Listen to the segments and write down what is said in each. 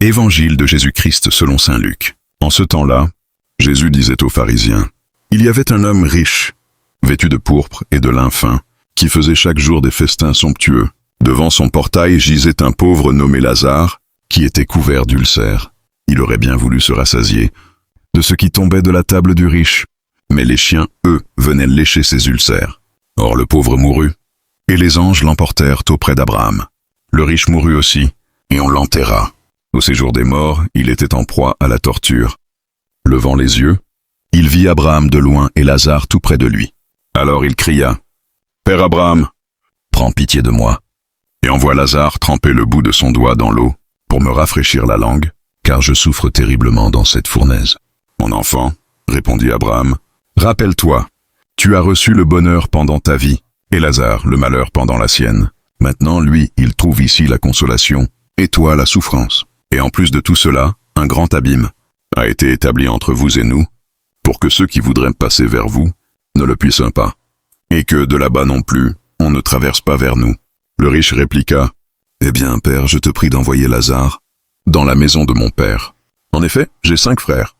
Évangile de Jésus-Christ selon saint Luc. En ce temps-là, Jésus disait aux pharisiens, « Il y avait un homme riche, vêtu de pourpre et de lin fin, qui faisait chaque jour des festins somptueux. Devant son portail gisait un pauvre nommé Lazare, qui était couvert d'ulcères. Il aurait bien voulu se rassasier de ce qui tombait de la table du riche, mais les chiens, eux, venaient lécher ses ulcères. Or le pauvre mourut, et les anges l'emportèrent auprès d'Abraham. Le riche mourut aussi, et on l'enterra. Au séjour des morts, il était en proie à la torture. Levant les yeux, il vit Abraham de loin et Lazare tout près de lui. Alors il cria, « Père Abraham, prends pitié de moi, et envoie Lazare tremper le bout de son doigt dans l'eau pour me rafraîchir la langue, car je souffre terriblement dans cette fournaise. » « Mon enfant, répondit Abraham, rappelle-toi, tu as reçu le bonheur pendant ta vie, et Lazare le malheur pendant la sienne. Maintenant, lui, il trouve ici la consolation, et toi la souffrance. Et en plus de tout cela, un grand abîme a été établi entre vous et nous, pour que ceux qui voudraient passer vers vous ne le puissent pas, et que de là-bas non plus, on ne traverse pas vers nous. » Le riche répliqua, « Eh bien, père, je te prie d'envoyer Lazare dans la maison de mon père. En effet, j'ai 5 frères.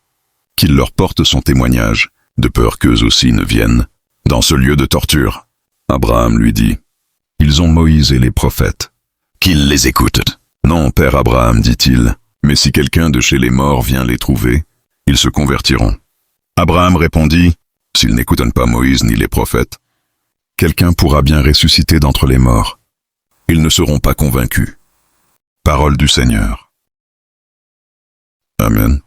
Qu'il leur porte son témoignage, de peur qu'eux aussi ne viennent dans ce lieu de torture. » Abraham lui dit, « Ils ont Moïse et les prophètes. Qu'ils les écoutent. » « Non, père Abraham, dit-il, mais si quelqu'un de chez les morts vient les trouver, ils se convertiront. » Abraham répondit, « S'ils n'écoutent pas Moïse ni les prophètes, quelqu'un pourra bien ressusciter d'entre les morts. Ils ne seront pas convaincus. » Parole du Seigneur. Amen.